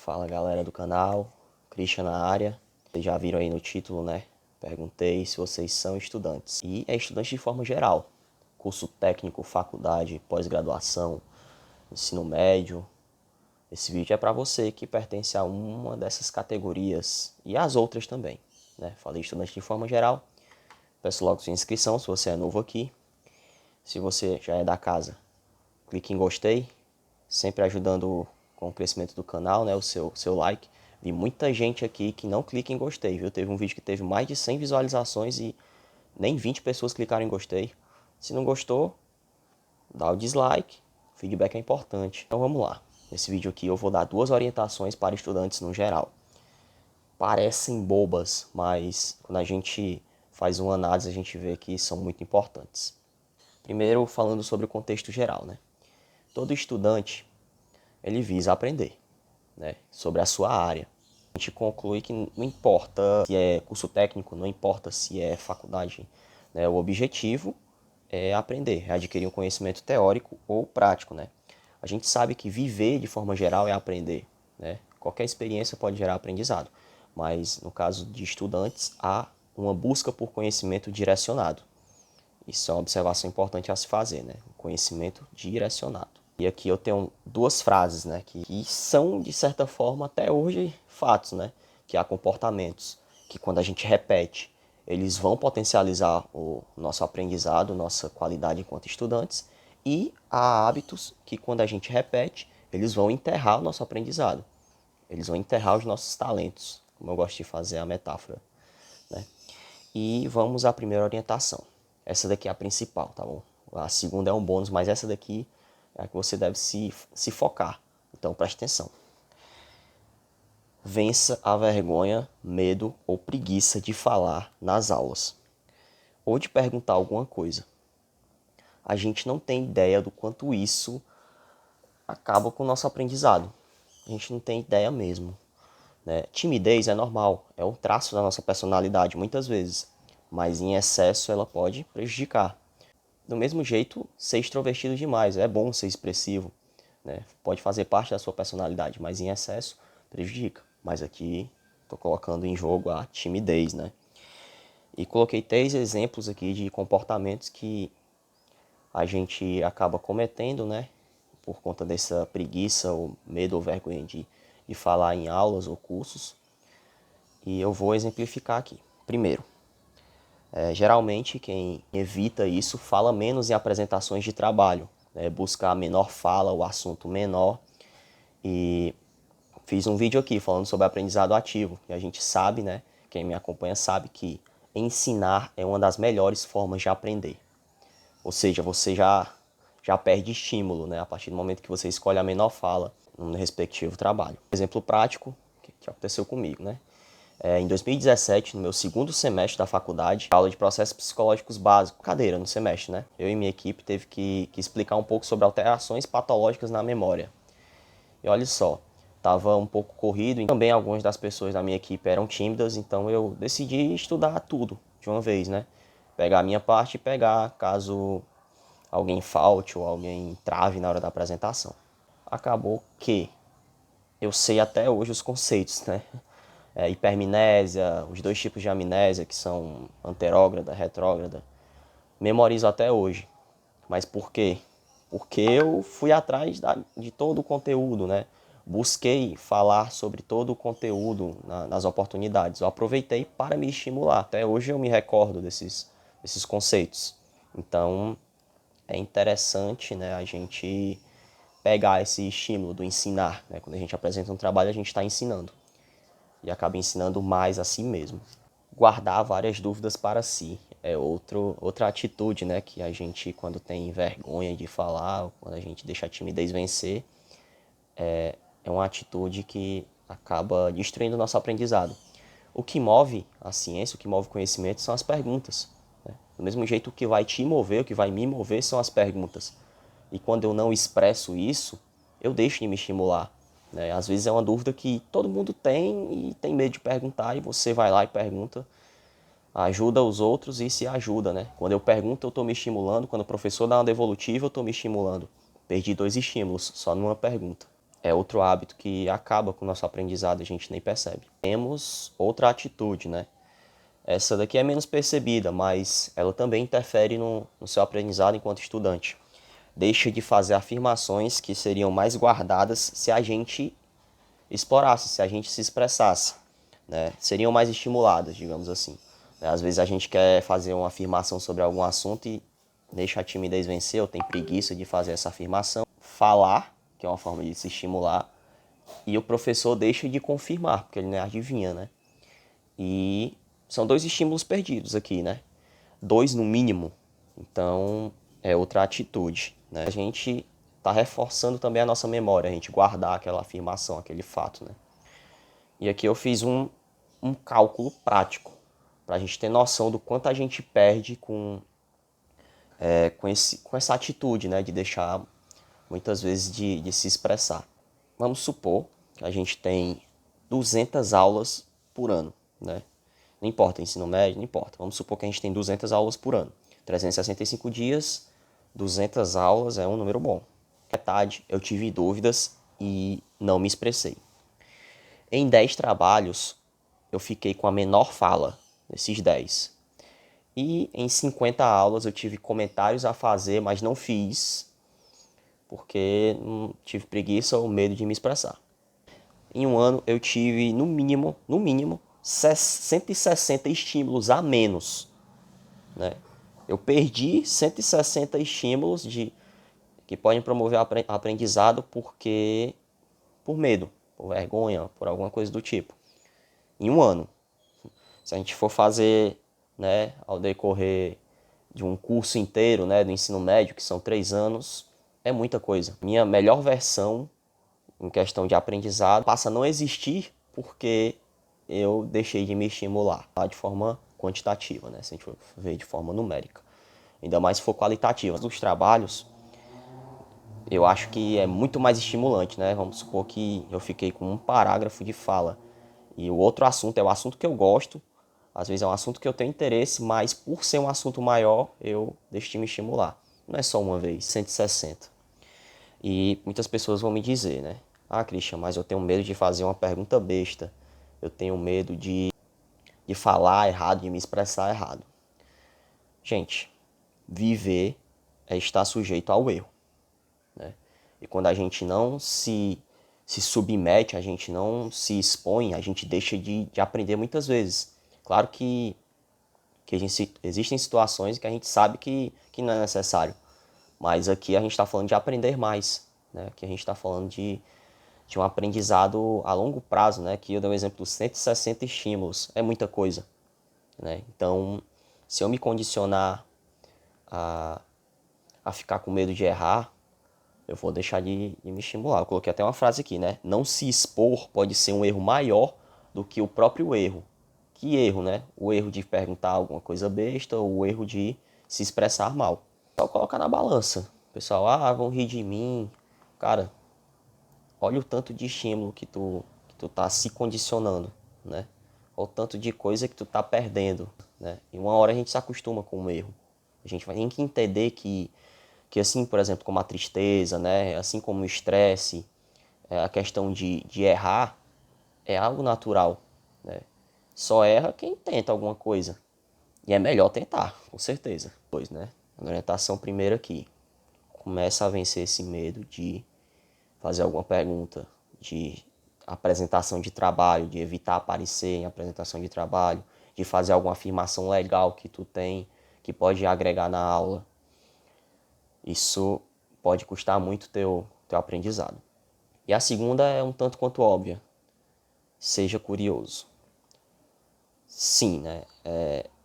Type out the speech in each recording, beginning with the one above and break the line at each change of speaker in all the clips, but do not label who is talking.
Fala galera do canal, Christian na área. Vocês já viram aí no título, né? Perguntei se vocês são estudantes. E é estudante de forma geral. Curso técnico, faculdade, pós-graduação, ensino médio. Esse vídeo é para você que pertence a uma dessas categorias e as outras também, né? Falei estudante de forma geral. Peço logo sua inscrição se você é novo aqui. Se você já é da casa, clique em gostei, sempre ajudando com o crescimento do canal, né, o seu like. Vi muita gente aqui que não clica em gostei, viu? Teve um vídeo que teve mais de 100 visualizações e nem 20 pessoas clicaram em gostei. Se não gostou, dá o dislike, feedback é importante. Então vamos lá. Nesse vídeo aqui eu vou dar duas orientações para estudantes no geral. Parecem bobas, mas quando a gente faz uma análise a gente vê que são muito importantes. Primeiro, falando sobre o contexto geral, né? Todo estudante, ele visa aprender, né, sobre a sua área. A gente conclui que não importa se é curso técnico, não importa se é faculdade, né, o objetivo é aprender, é adquirir um conhecimento teórico ou prático, né? A gente sabe que viver de forma geral é aprender, né? Qualquer experiência pode gerar aprendizado, mas no caso de estudantes há uma busca por conhecimento direcionado. Isso é uma observação importante a se fazer, né? Conhecimento direcionado. E aqui eu tenho duas frases, né, que são, de certa forma, até hoje, fatos, né? Que há comportamentos que, quando a gente repete, eles vão potencializar o nosso aprendizado, nossa qualidade enquanto estudantes. E há hábitos que, quando a gente repete, eles vão enterrar o nosso aprendizado. Eles vão enterrar os nossos talentos, como eu gosto de fazer a metáfora, né? E vamos à primeira orientação. Essa daqui é a principal, tá bom? A segunda é um bônus, mas essa daqui é a que você deve se focar. Então preste atenção. Vença a vergonha, medo ou preguiça de falar nas aulas ou de perguntar alguma coisa. A gente não tem ideia do quanto isso acaba com o nosso aprendizado. A gente não tem ideia mesmo, né? Timidez é normal, é um traço da nossa personalidade muitas vezes, mas em excesso ela pode prejudicar. Do mesmo jeito, ser extrovertido demais, é bom ser expressivo, né? Pode fazer parte da sua personalidade, mas em excesso prejudica. Mas aqui estou colocando em jogo a timidez, né? E coloquei 3 exemplos aqui de comportamentos que a gente acaba cometendo, né? Por conta dessa preguiça, ou medo ou vergonha de falar em aulas ou cursos. E eu vou exemplificar aqui. Primeiro, geralmente quem evita isso fala menos em apresentações de trabalho, né? Busca a menor fala, o assunto menor. E fiz um vídeo aqui falando sobre aprendizado ativo. E a gente sabe, né? Quem me acompanha sabe que ensinar é uma das melhores formas de aprender. Ou seja, você já perde estímulo, né? A partir do momento que você escolhe a menor fala no respectivo trabalho. Exemplo prático que aconteceu comigo, né? Em 2017, no meu segundo semestre da faculdade, aula de processos psicológicos básicos, cadeira no semestre, né? Eu e minha equipe teve que explicar um pouco sobre alterações patológicas na memória. E olha só, estava um pouco corrido e também algumas das pessoas da minha equipe eram tímidas, então eu decidi estudar tudo de uma vez, né? Pegar a minha parte e pegar caso alguém falte ou alguém trave na hora da apresentação. Acabou que eu sei até hoje os conceitos, né? Hipermnésia, os 2 tipos de amnésia, que são anterógrada, retrógrada. Memorizo até hoje. Mas por quê? Porque eu fui atrás de todo o conteúdo, né? Busquei falar sobre todo o conteúdo nas oportunidades. Eu aproveitei para me estimular. Até hoje eu me recordo desses conceitos. Então é interessante, né, a gente pegar esse estímulo do ensinar, né? Quando a gente apresenta um trabalho, a gente está ensinando. E acaba ensinando mais a si mesmo. Guardar várias dúvidas para si é outra atitude, né, que a gente, quando tem vergonha de falar, quando a gente deixa a timidez vencer, é uma atitude que acaba destruindo o nosso aprendizado. O que move a ciência, o que move o conhecimento são as perguntas, né? Do mesmo jeito, o que vai te mover, o que vai me mover são as perguntas. E quando eu não expresso isso, eu deixo de me estimular, né? Às vezes é uma dúvida que todo mundo tem e tem medo de perguntar, e você vai lá e pergunta, ajuda os outros e se ajuda, né? Quando eu pergunto, eu estou me estimulando. Quando o professor dá uma devolutiva, eu estou me estimulando. Perdi 2 estímulos só numa pergunta. é outro hábito que acaba com o nosso aprendizado, a gente nem percebe. Temos outra atitude, né? Essa daqui é menos percebida, mas ela também interfere no seu aprendizado enquanto estudante. Deixa de fazer afirmações que seriam mais guardadas se a gente explorasse, se a gente se expressasse, né? Seriam mais estimuladas, digamos assim. Às vezes a gente quer fazer uma afirmação sobre algum assunto e deixa a timidez vencer, ou tem preguiça de fazer essa afirmação. Falar, que é uma forma de se estimular, e o professor deixa de confirmar, porque ele não é adivinha, né? E são dois estímulos perdidos aqui, né? Dois no mínimo. Então é outra atitude, né? A gente está reforçando também a nossa memória, a gente guardar aquela afirmação, aquele fato, né? E aqui eu fiz um cálculo prático, para a gente ter noção do quanto a gente perde com essa atitude, né? De deixar, muitas vezes, de se expressar. Vamos supor que a gente tem 200 aulas por ano, né? Não importa, ensino médio, não importa. Vamos supor que a gente tem 200 aulas por ano. 365 dias, 200 aulas é um número bom. Metade eu tive dúvidas e não me expressei. Em 10 trabalhos, eu fiquei com a menor fala nesses 10. E em 50 aulas eu tive comentários a fazer, mas não fiz, porque tive preguiça ou medo de me expressar. Em um ano eu tive, no mínimo, 160 estímulos a menos, né? Eu perdi 160 estímulos que podem promover aprendizado por medo, por vergonha, por alguma coisa do tipo. Em um ano. Se a gente for fazer, né, ao decorrer de um curso inteiro, né, do ensino médio, que são 3 anos, é muita coisa. Minha melhor versão em questão de aprendizado passa a não existir porque eu deixei de me estimular de forma quantitativa, né, se a gente for ver de forma numérica. Ainda mais se for qualitativa. Os trabalhos, eu acho que é muito mais estimulante, né? Vamos supor que eu fiquei com um parágrafo de fala e o outro assunto é o assunto que eu gosto, às vezes é um assunto que eu tenho interesse, mas por ser um assunto maior, eu deixo de me estimular. Não é só uma vez, 160. E muitas pessoas vão me dizer, né? Ah, Christian, mas eu tenho medo de fazer uma pergunta besta. Eu tenho medo de falar errado, de me expressar errado. Gente, viver é estar sujeito ao erro, né? E quando a gente não se submete, a gente não se expõe, a gente deixa de aprender muitas vezes. Claro que existem situações que a gente sabe que não é necessário. Mas aqui a gente está falando de aprender mais, né? Aqui a gente está falando de um aprendizado a longo prazo, né? Que eu dei o exemplo dos 160 estímulos, é muita coisa, né? Então, se eu me condicionar a ficar com medo de errar, eu vou deixar de me estimular. Eu coloquei até uma frase aqui, né? Não se expor pode ser um erro maior do que o próprio erro. Que erro, né? O erro de perguntar alguma coisa besta ou o erro de se expressar mal. Só colocar na balança. Pessoal, vão rir de mim. Cara, olha o tanto de estímulo que tu tá se condicionando, né? Olha o tanto de coisa que tu tá perdendo, né? E uma hora a gente se acostuma com o erro. A gente vai ter que entender que assim, por exemplo, como a tristeza, né? Assim como o estresse, a questão de errar é algo natural, né? Só erra quem tenta alguma coisa. E é melhor tentar, com certeza. Pois, né? A orientação primeiro aqui. Começa a vencer esse medo de fazer alguma pergunta, de apresentação de trabalho, de evitar aparecer em apresentação de trabalho, de fazer alguma afirmação legal que tu tem, que pode agregar na aula. Isso pode custar muito teu aprendizado. E a segunda é um tanto quanto óbvia. Seja curioso. Sim, né?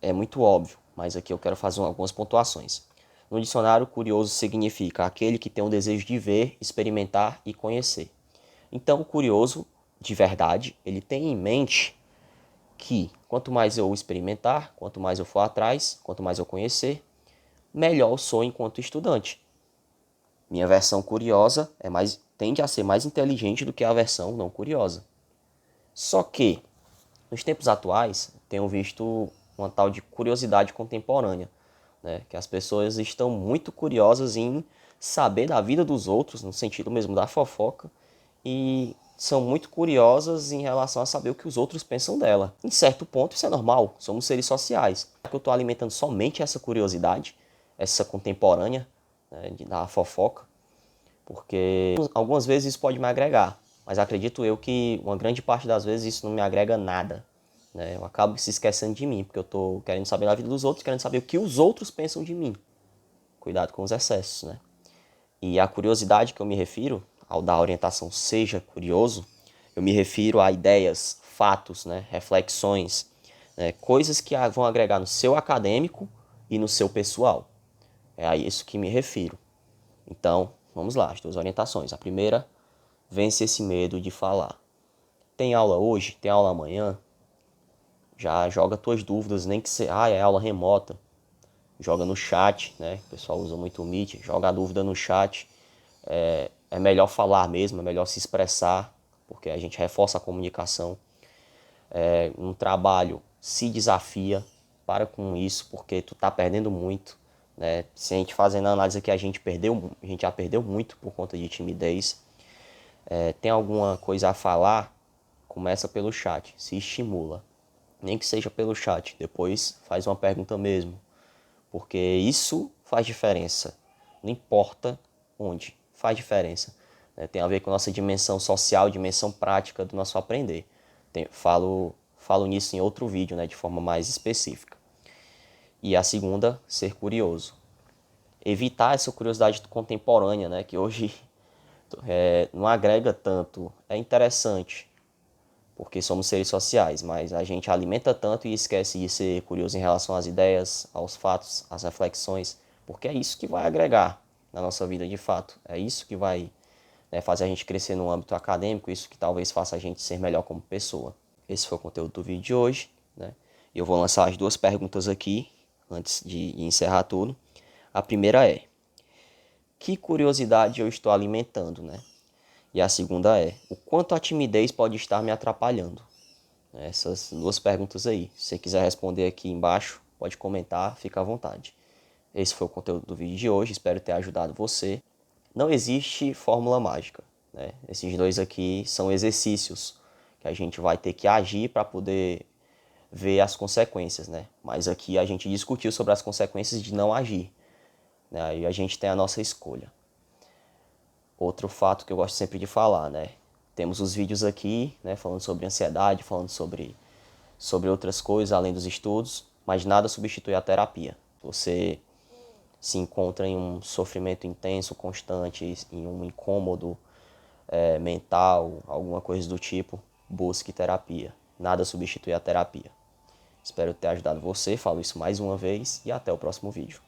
É muito óbvio, mas aqui eu quero fazer algumas pontuações. No dicionário, curioso significa aquele que tem o desejo de ver, experimentar e conhecer. Então, o curioso, de verdade, ele tem em mente que quanto mais eu experimentar, quanto mais eu for atrás, quanto mais eu conhecer, melhor eu sou enquanto estudante. Minha versão curiosa tende a ser mais inteligente do que a versão não curiosa. Só que, nos tempos atuais, tenho visto uma tal de curiosidade contemporânea, né? Que as pessoas estão muito curiosas em saber da vida dos outros, no sentido mesmo da fofoca, e são muito curiosas em relação a saber o que os outros pensam dela. Em certo ponto isso é normal, somos seres sociais. Será que eu estou alimentando somente essa curiosidade, essa contemporânea, né, da fofoca? Porque algumas vezes isso pode me agregar, mas acredito eu que uma grande parte das vezes isso não me agrega nada, né? Eu acabo se esquecendo de mim, porque eu estou querendo saber da vida dos outros, querendo saber o que os outros pensam de mim. Cuidado com os excessos, né? E a curiosidade que eu me refiro, ao dar orientação seja curioso, eu me refiro a ideias, fatos, né, reflexões, né, coisas que vão agregar no seu acadêmico e no seu pessoal. É a isso que me refiro. Então, vamos lá, as duas orientações. A primeira, vence esse medo de falar. Tem aula hoje? Tem aula amanhã? Já joga tuas dúvidas, nem que seja, é aula remota. Joga no chat, né? O pessoal usa muito o Meet, joga a dúvida no chat. É melhor falar mesmo, é melhor se expressar, porque a gente reforça a comunicação. Um trabalho, se desafia, para com isso, porque tu tá perdendo muito, né? Se a gente fazendo a análise aqui, a gente já perdeu muito por conta de timidez. Tem alguma coisa a falar, começa pelo chat, se estimula. Nem que seja pelo chat, depois faz uma pergunta mesmo, porque isso faz diferença. Não importa onde, faz diferença. Tem a ver com a nossa dimensão social, dimensão prática do nosso aprender. Falo nisso em outro vídeo, né, de forma mais específica. E a segunda, ser curioso. Evitar essa curiosidade contemporânea, né, que hoje não agrega tanto. É interessante, porque somos seres sociais, mas a gente alimenta tanto e esquece de ser curioso em relação às ideias, aos fatos, às reflexões, porque é isso que vai agregar na nossa vida de fato. É isso que vai, né, fazer a gente crescer no âmbito acadêmico, isso que talvez faça a gente ser melhor como pessoa. Esse foi o conteúdo do vídeo de hoje, né? Eu vou lançar as duas perguntas aqui, antes de encerrar tudo. A primeira é, que curiosidade eu estou alimentando, né? E a segunda é, o quanto a timidez pode estar me atrapalhando? Essas duas perguntas aí. Se você quiser responder aqui embaixo, pode comentar, fica à vontade. Esse foi o conteúdo do vídeo de hoje, espero ter ajudado você. Não existe fórmula mágica, né? Esses dois aqui são exercícios que a gente vai ter que agir para poder ver as consequências, né? Mas aqui a gente discutiu sobre as consequências de não agir, né? E a gente tem a nossa escolha. Outro fato que eu gosto sempre de falar, né? Temos os vídeos aqui, né, falando sobre ansiedade, falando sobre outras coisas além dos estudos, mas nada substitui a terapia. Você se encontra em um sofrimento intenso, constante, em um incômodo mental, alguma coisa do tipo, busque terapia. Nada substitui a terapia. Espero ter ajudado você, falo isso mais uma vez e até o próximo vídeo.